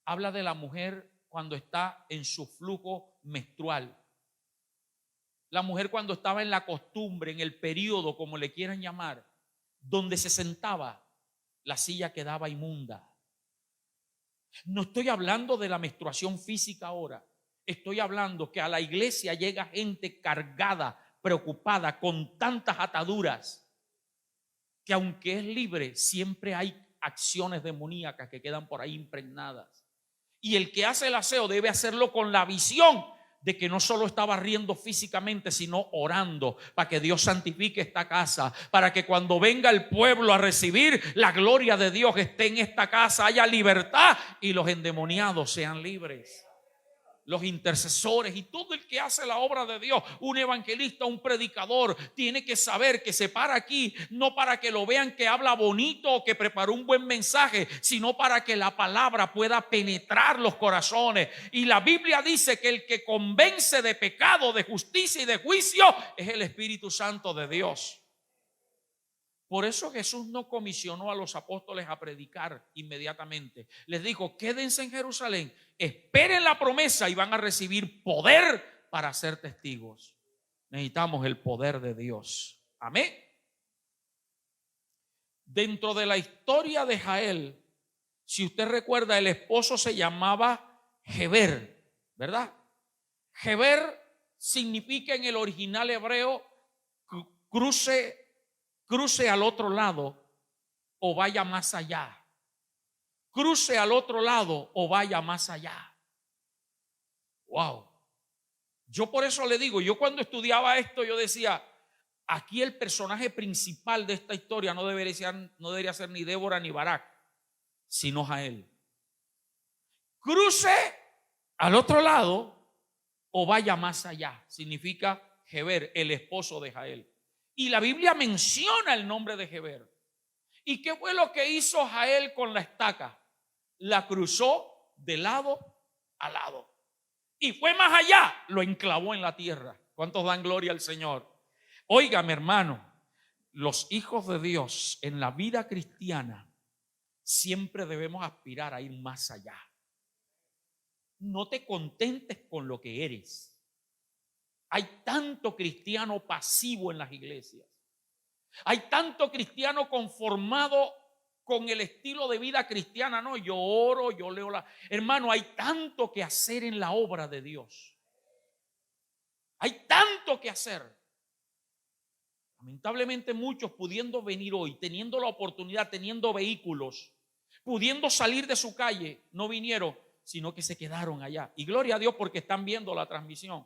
Habla de la mujer cuando está en su flujo menstrual. La mujer cuando estaba en la costumbre, en el periodo, como le quieran llamar, donde se sentaba, la silla quedaba inmunda. No estoy hablando de la menstruación física ahora. Estoy hablando que a la iglesia llega gente cargada, preocupada, con tantas ataduras, que aunque es libre, siempre hay acciones demoníacas que quedan por ahí impregnadas. Y el que hace el aseo debe hacerlo con la visión de que no solo está barriendo físicamente, sino orando para que Dios santifique esta casa, para que cuando venga el pueblo a recibir la gloria de Dios esté en esta casa, haya libertad y los endemoniados sean libres. Los intercesores y todo el que hace la obra de Dios, un evangelista, un predicador, tiene que saber que se para aquí no para que lo vean que habla bonito o que preparó un buen mensaje, sino para que la palabra pueda penetrar los corazones. Y la Biblia dice que el que convence de pecado, de justicia y de juicio es el Espíritu Santo de Dios. Por eso Jesús no comisionó a los apóstoles a predicar inmediatamente. Les dijo: quédense en Jerusalén, esperen la promesa y van a recibir poder para ser testigos. Necesitamos el poder de Dios. Amén. Dentro de la historia de Jael, si usted recuerda, el esposo se llamaba Heber, ¿verdad? Heber significa en el original hebreo cruce al otro lado o vaya más allá. Cruce al otro lado o vaya más allá. Wow. Yo por eso le digo, yo cuando estudiaba esto, yo decía, aquí el personaje principal de esta historia no debería ser ni Débora ni Barak, sino Jael. Cruce al otro lado o vaya más allá. Significa Heber, el esposo de Jael. Y la Biblia menciona el nombre de Heber. ¿Y qué fue lo que hizo Jael con la estaca? La cruzó de lado a lado. Y fue más allá, lo enclavó en la tierra. ¿Cuántos dan gloria al Señor? Óigame, hermano, los hijos de Dios en la vida cristiana siempre debemos aspirar a ir más allá. No te contentes con lo que eres. Hay tanto cristiano pasivo en las iglesias. Hay tanto cristiano conformado con el estilo de vida cristiana. No, yo oro, yo leo la... Hermano, hay tanto que hacer en la obra de Dios. Hay tanto que hacer. Lamentablemente muchos pudiendo venir hoy, teniendo la oportunidad, teniendo vehículos, pudiendo salir de su calle, no vinieron sino que se quedaron allá. Y gloria a Dios porque están viendo la transmisión.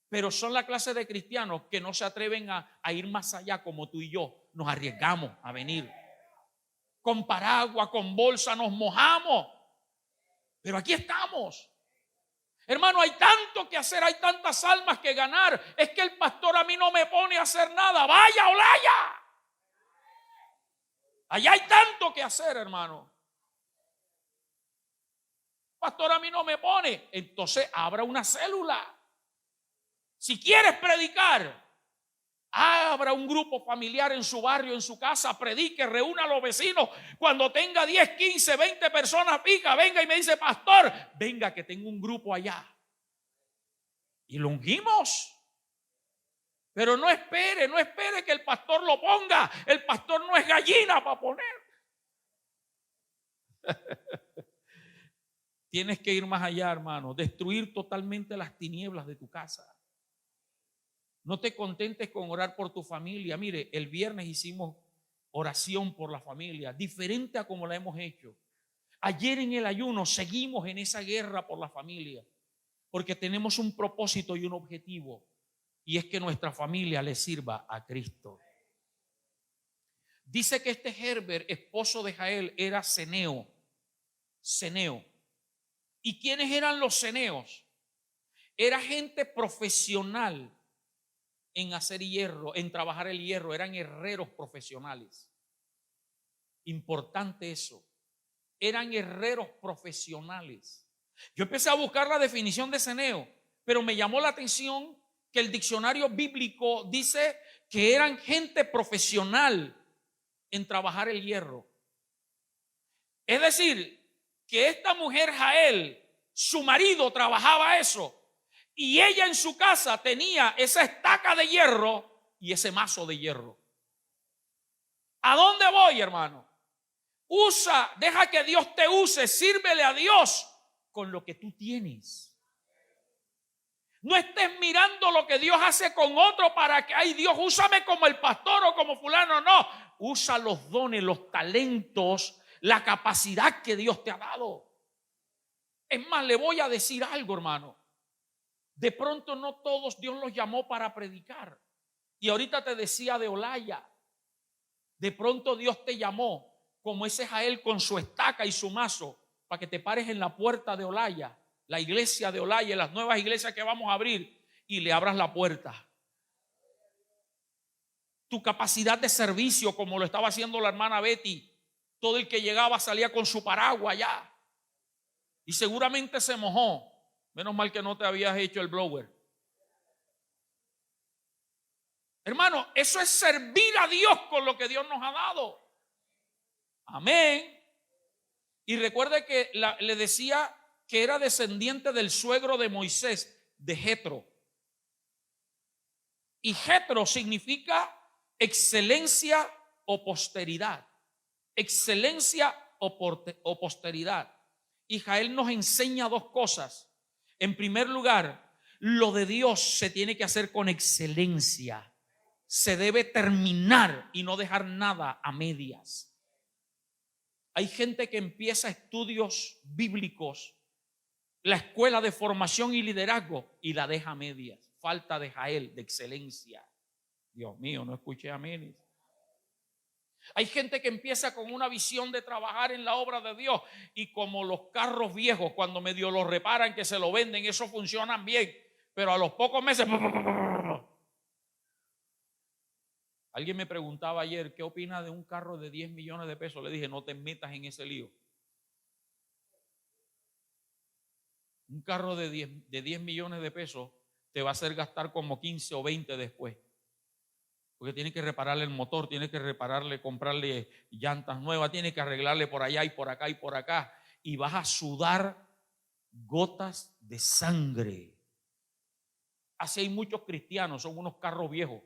Pero son la clase de cristianos que no se atreven a ir más allá como tú y yo. Nos arriesgamos a venir. Con paraguas, con bolsa, nos mojamos. Pero aquí estamos. Hermano, hay tanto que hacer, hay tantas almas que ganar. Es que el pastor a mí no me pone a hacer nada. Vaya, Olaya. Allá hay tanto que hacer, hermano. Pastor a mí no me pone. Entonces abra una célula. Si quieres predicar, abra un grupo familiar en su barrio, en su casa, predique, reúna a los vecinos. Cuando tenga 10, 15, 20 personas fijas, venga y me dice, pastor, venga que tengo un grupo allá. Y lo ungimos. Pero no espere que el pastor lo ponga. El pastor no es gallina para poner. Tienes que ir más allá, hermano. Destruir totalmente las tinieblas de tu casa. No te contentes con orar por tu familia. Mire, el viernes hicimos oración por la familia, diferente a como la hemos hecho. Ayer en el ayuno seguimos en esa guerra por la familia, porque tenemos un propósito y un objetivo, y es que nuestra familia le sirva a Cristo. Dice que este Herbert, esposo de Jael, era ceneo. ¿Y quiénes eran los ceneos? Era gente profesional en hacer hierro, en trabajar el hierro. Eran herreros profesionales. Importante eso. Eran herreros profesionales. Yo empecé a buscar la definición de ceneo, pero me llamó la atención que el diccionario bíblico dice que eran gente profesional en trabajar el hierro. Es decir, que esta mujer Jael, su marido trabajaba eso. Y ella en su casa tenía esa estaca de hierro y ese mazo de hierro. ¿A dónde voy, hermano? Deja que Dios te use, sírvele a Dios con lo que tú tienes. No estés mirando lo que Dios hace con otro para que, ay Dios, úsame como el pastor o como fulano. No, usa los dones, los talentos, la capacidad que Dios te ha dado. Es más, le voy a decir algo, hermano. De pronto no todos Dios los llamó para predicar. Y ahorita te decía de Olaya. De pronto Dios te llamó como ese Jael con su estaca y su mazo para que te pares en la puerta de Olaya, la iglesia de Olaya, las nuevas iglesias que vamos a abrir, y le abras la puerta. Tu capacidad de servicio, como lo estaba haciendo la hermana Betty, todo el que llegaba salía con su paraguas allá y seguramente se mojó. Menos mal que no te habías hecho el blower. Hermano, eso es servir a Dios con lo que Dios nos ha dado. Amén. Y recuerde que le decía que era descendiente del suegro de Moisés, de Jetro. Y Jetro significa excelencia o posteridad. Excelencia o posteridad. Y Jael nos enseña dos cosas. En primer lugar, lo de Dios se tiene que hacer con excelencia. Se debe terminar y no dejar nada a medias. Hay gente que empieza estudios bíblicos, la escuela de formación y liderazgo, y la deja a medias. Falta de Jael, de excelencia. Dios mío, no escuché amén. Hay gente que empieza con una visión de trabajar en la obra de Dios, y como los carros viejos, cuando medio los reparan, que se lo venden, eso funcionan bien, pero a los pocos meses. Alguien me preguntaba ayer, ¿qué opina de un carro de 10 millones de pesos? Le dije, no te metas en ese lío. Un carro de 10 millones de pesos te va a hacer gastar como 15 o 20 después. Porque tiene que repararle el motor, tiene que comprarle llantas nuevas, tiene que arreglarle por allá y por acá y por acá. Y vas a sudar gotas de sangre. Así hay muchos cristianos, son unos carros viejos.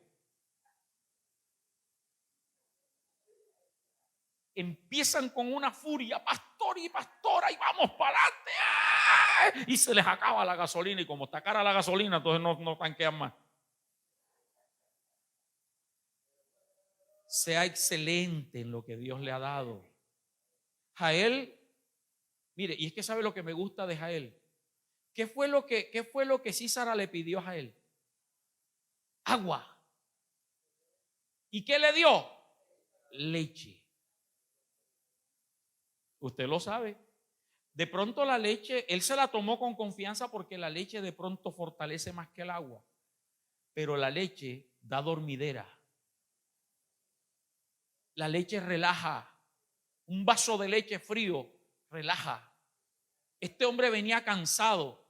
Empiezan con una furia, pastor y pastora, y vamos para adelante. ¡Ah! Y se les acaba la gasolina, y como está cara la gasolina, entonces no tanquean más. Sea excelente en lo que Dios le ha dado. Jael Mire, y es que sabe lo que me gusta de Jael. ¿Qué fue lo que Sísara le pidió a Jael? Agua. ¿Y qué le dio? Leche. Usted lo sabe. De pronto la leche, él se la tomó con confianza porque la leche de pronto fortalece más que el agua. Pero la leche da dormidera. La leche relaja. Un vaso de leche frío relaja. Este hombre venía cansado,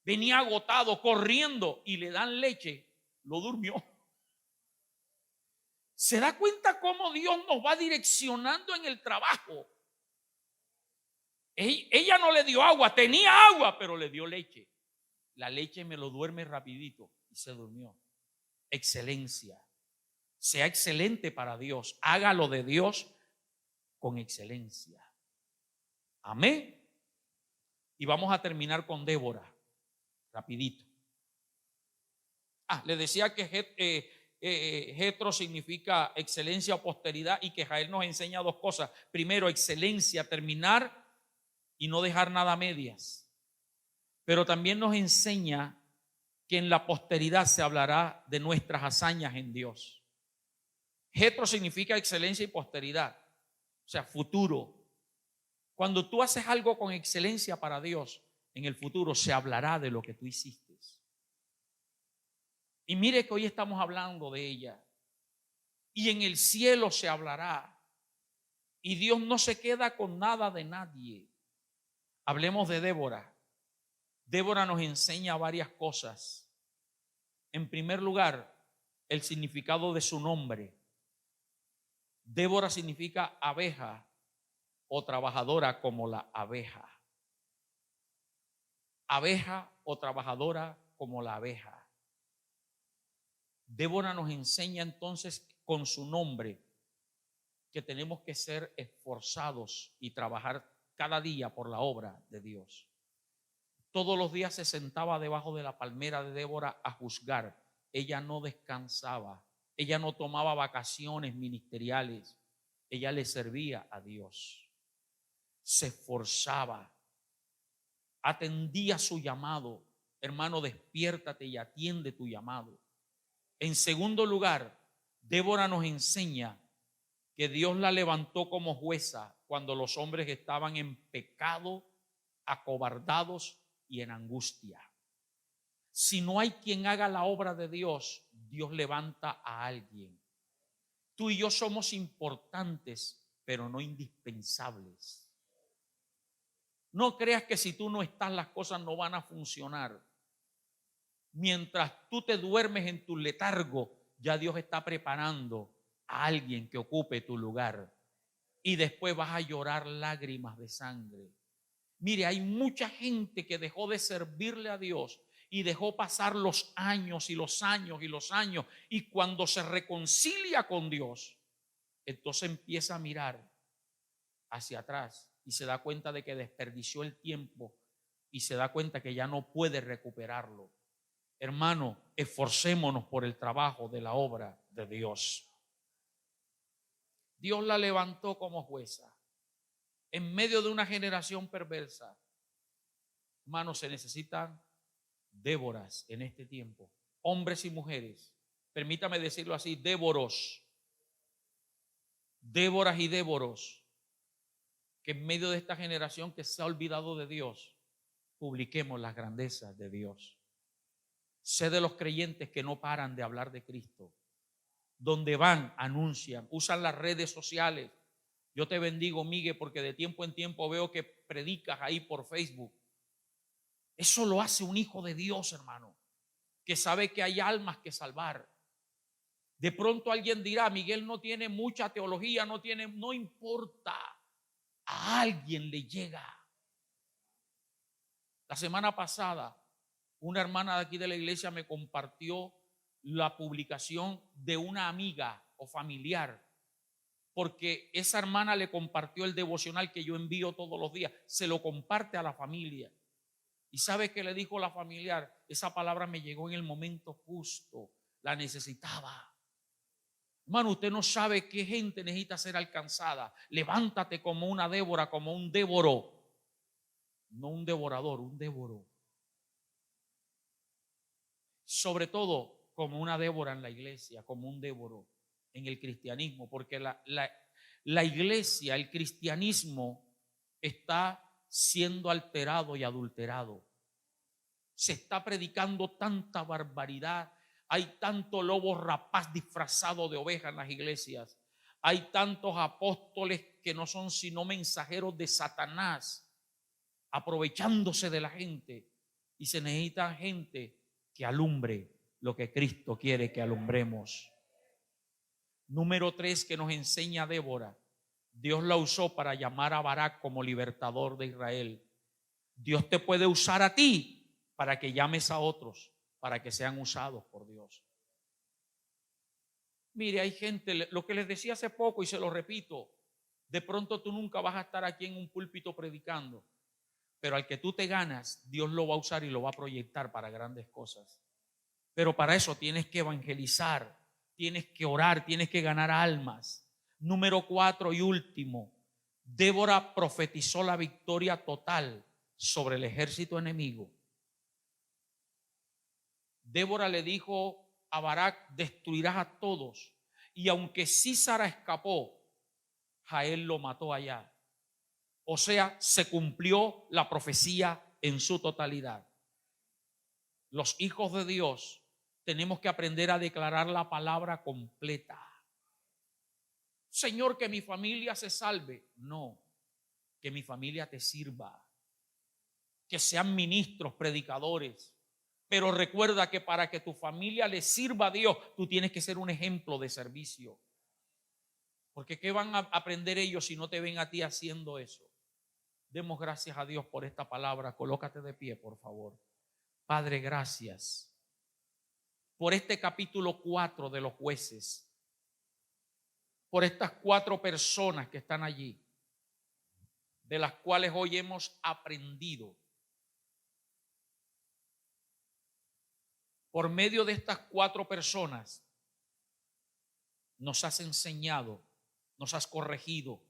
venía agotado, corriendo, y le dan leche, lo durmió. ¿Se da cuenta cómo Dios nos va direccionando en el trabajo? Ella no le dio agua, tenía agua, pero le dio leche. La leche me lo duerme rapidito y se durmió. Excelencia. Sea excelente para Dios. Hágalo de Dios con excelencia. Amén. Y vamos a terminar con Débora. Rapidito. Le decía que Jetro significa excelencia o posteridad, y que Jael nos enseña dos cosas. Primero, excelencia, terminar y no dejar nada a medias. Pero también nos enseña que en la posteridad se hablará de nuestras hazañas en Dios. Jetro significa excelencia y posteridad, o sea, futuro. Cuando tú haces algo con excelencia para Dios, en el futuro se hablará de lo que tú hiciste. Y mire que hoy estamos hablando de ella. Y en el cielo se hablará. Y Dios no se queda con nada de nadie. Hablemos de Débora. Débora nos enseña varias cosas. En primer lugar, el significado de su nombre. Débora significa abeja o trabajadora como la abeja. Abeja o trabajadora como la abeja. Débora nos enseña entonces con su nombre que tenemos que ser esforzados y trabajar cada día por la obra de Dios. Todos los días se sentaba debajo de la palmera de Débora a juzgar. Ella no descansaba, ella no tomaba vacaciones ministeriales, ella le servía a Dios. Se esforzaba, atendía su llamado. Hermano, despiértate y atiende tu llamado. En segundo lugar, Débora nos enseña que Dios la levantó como jueza cuando los hombres estaban en pecado, acobardados y en angustia. Si no hay quien haga la obra de Dios, Dios levanta a alguien. Tú y yo somos importantes, pero no indispensables. No creas que si tú no estás, las cosas no van a funcionar. Mientras tú te duermes en tu letargo, ya Dios está preparando a alguien que ocupe tu lugar. Y después vas a llorar lágrimas de sangre. Mire, hay mucha gente que dejó de servirle a Dios y dejó pasar los años y los años y los años. Y cuando se reconcilia con Dios, entonces empieza a mirar hacia atrás y se da cuenta de que desperdició el tiempo y se da cuenta que ya no puede recuperarlo. Hermano, esforcémonos por el trabajo de la obra de Dios. Dios la levantó como jueza en medio de una generación perversa. Hermanos, se necesitan Déboras en este tiempo, hombres y mujeres. Permítame decirlo así, Déboros, Déboras y Déboros, que en medio de esta generación que se ha olvidado de Dios, publiquemos las grandezas de Dios. Sé de los creyentes que no paran de hablar de Cristo. Donde van, anuncian, usan las redes sociales. Yo te bendigo, Miguel, porque de tiempo en tiempo veo que predicas ahí por Facebook. Eso lo hace un hijo de Dios, hermano, que sabe que hay almas que salvar. De pronto alguien dirá, Miguel no tiene mucha teología, no importa. A alguien le llega. La semana pasada, una hermana de aquí de la iglesia me compartió la publicación de una amiga o familiar, porque esa hermana le compartió el devocional que yo envío todos los días, se lo comparte a la familia. ¿Y sabe qué le dijo la familiar? Esa palabra me llegó en el momento justo, la necesitaba. Hermano, usted no sabe qué gente necesita ser alcanzada. Levántate como una Débora, como un Déboro. no un devorador, un Débora. Sobre todo como una Débora en la iglesia, como un Débora en el cristianismo, porque la iglesia, el cristianismo está siendo alterado y adulterado. Se está predicando tanta barbaridad. Hay tanto lobo rapaz disfrazado de oveja en las iglesias. Hay tantos apóstoles que no son sino mensajeros de Satanás, aprovechándose de la gente. Y se necesita gente que alumbre lo que Cristo quiere que alumbremos. Número 3 que nos enseña Débora. Dios la usó para llamar a Barak como libertador de Israel. Dios te puede usar a ti para que llames a otros, para que sean usados por Dios. Mire, hay gente, lo que les decía hace poco y se lo repito, de pronto tú nunca vas a estar aquí en un púlpito predicando, pero al que tú te ganas, Dios lo va a usar y lo va a proyectar para grandes cosas. Pero para eso tienes que evangelizar, tienes que orar, tienes que ganar almas. Número 4 y último, Débora profetizó la victoria total sobre el ejército enemigo. Débora le dijo a Barak: destruirás a todos. Y aunque Sísara escapó, Jael lo mató allá. O sea, se cumplió la profecía en su totalidad. Los hijos de Dios tenemos que aprender a declarar la palabra completa. Señor, que mi familia se salve. No, que mi familia te sirva. Que sean ministros, predicadores. Pero recuerda que para que tu familia le sirva a Dios, tú tienes que ser un ejemplo de servicio. Porque ¿qué van a aprender ellos si no te ven a ti haciendo eso? Demos gracias a Dios por esta palabra. Colócate de pie, por favor. Padre, gracias por este capítulo 4 de los Jueces. Por estas 4 personas que están allí, de las cuales hoy hemos aprendido. Por medio de estas 4 personas nos has enseñado, nos has corregido,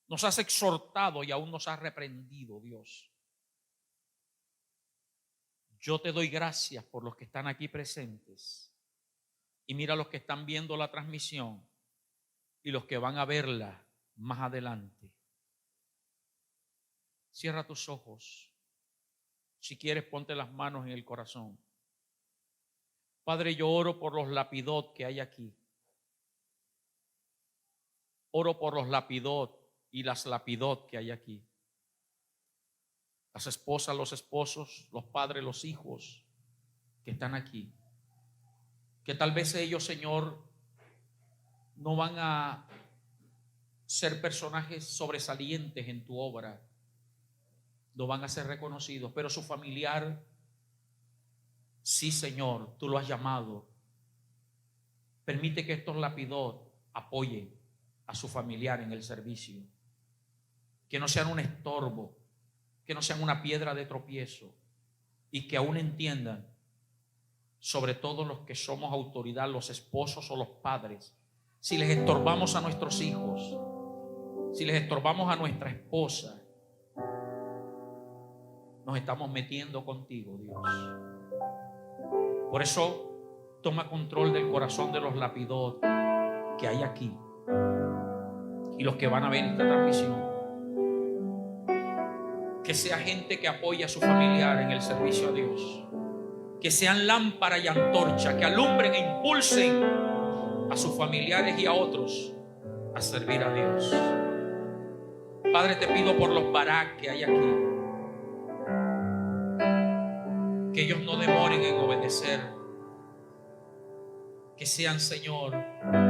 nos has exhortado y aún nos has reprendido, Dios. Yo te doy gracias por los que están aquí presentes. Y mira los que están viendo la transmisión y los que van a verla más adelante. Cierra tus ojos. Si quieres, ponte las manos en el corazón. Padre, yo oro por los lapidot que hay aquí. Oro por los lapidot y las lapidot que hay aquí. Las esposas, los esposos, los padres, los hijos que están aquí. Que tal vez ellos, Señor, no van a ser personajes sobresalientes en tu obra. No van a ser reconocidos, pero su familiar, sí, Señor, tú lo has llamado. Permite que estos lapidot apoyen a su familiar en el servicio. Que no sean un estorbo, que no sean una piedra de tropiezo, y que aún entiendan, sobre todo los que somos autoridad, los esposos o los padres, si les estorbamos a nuestros hijos, si les estorbamos a nuestra esposa, nos estamos metiendo contigo, Dios. Por eso, toma control del corazón de los lapidot que hay aquí y los que van a ver esta transmisión. Que sea gente que apoye a su familiar en el servicio a Dios. Que sean lámpara y antorcha, que alumbren e impulsen a sus familiares y a otros a servir a Dios. Padre, te pido por los Barak que hay aquí, que ellos no demoren en obedecer, que sean, Señor,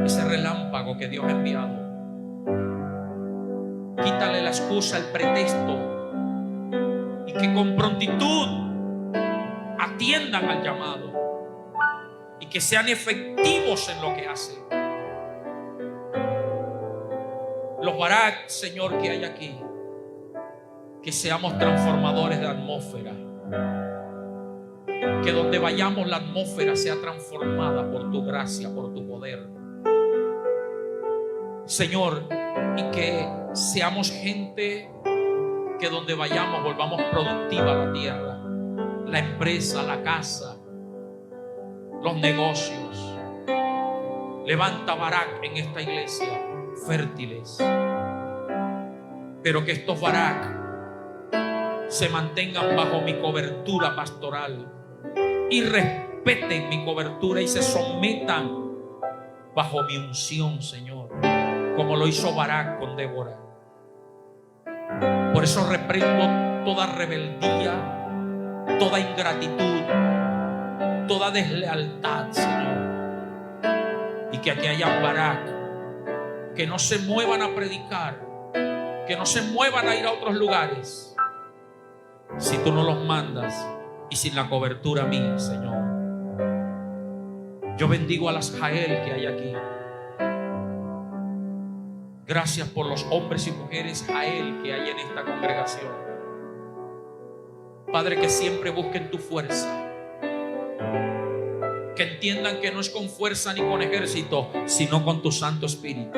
ese relámpago que Dios ha enviado. Quítale la excusa, el pretexto, y que con prontitud atiendan al llamado y que sean efectivos en lo que hacen. Los Barak, Señor, que hay aquí, que seamos transformadores de atmósfera, que donde vayamos la atmósfera sea transformada por tu gracia, por tu poder, Señor, y que seamos gente que donde vayamos volvamos productiva la tierra, la empresa, la casa, los negocios. Levanta Barak en esta iglesia, fértiles, pero que estos Barak se mantengan bajo mi cobertura pastoral y respeten mi cobertura y se sometan bajo mi unción, Señor, como lo hizo Barak con Débora. Por eso reprendo toda rebeldía, toda ingratitud, toda deslealtad, Señor. Y que aquí haya Barak que no se muevan a predicar, que no se muevan a ir a otros lugares si tú no los mandas y sin la cobertura mía, Señor. Yo bendigo a las Jael que hay aquí. Gracias por los hombres y mujeres Jael que hay en esta congregación. Padre, que siempre busquen tu fuerza, que entiendan que no es con fuerza ni con ejército, sino con tu Santo Espíritu.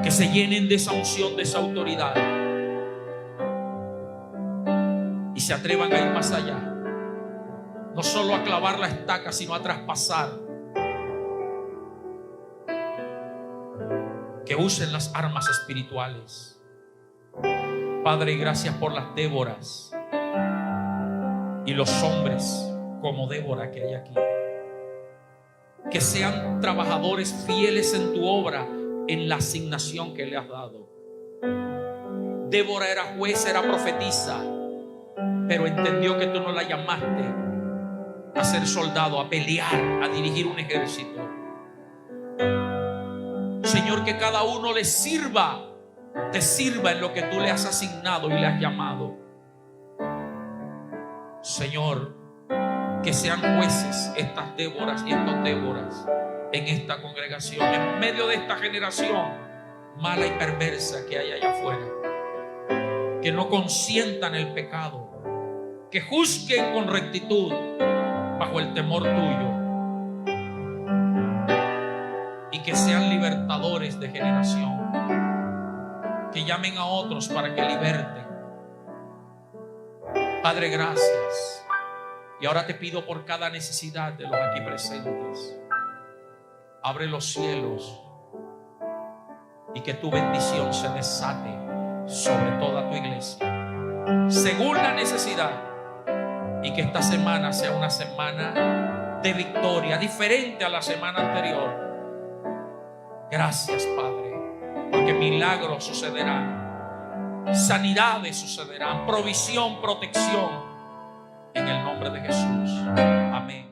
Que se llenen de esa unción, de esa autoridad, y se atrevan a ir más allá, no solo a clavar la estaca, sino a traspasar. Que usen las armas espirituales. Padre, gracias por las Déboras y los hombres como Débora que hay aquí. Que sean trabajadores fieles en tu obra, en la asignación que le has dado. Débora era jueza, era profetisa, pero entendió que tú no la llamaste a ser soldado, a pelear, a dirigir un ejército. Señor, que cada uno le sirva, te sirva en lo que tú le has asignado y le has llamado. Señor, que sean jueces estas Déboras y estos Déboras en esta congregación, en medio de esta generación mala y perversa que hay allá afuera. Que no consientan el pecado, que juzguen con rectitud bajo el temor tuyo, y que sean libertadores de generación, que llamen a otros para que liberten. Padre, gracias. Y ahora te pido por cada necesidad de los aquí presentes. Abre los cielos y que tu bendición se desate sobre toda tu iglesia, según la necesidad, y que esta semana sea una semana de victoria, diferente a la semana anterior. Gracias, Padre, porque milagros sucederán, sanidades sucederán, provisión, protección, en el nombre de Jesús. Amén.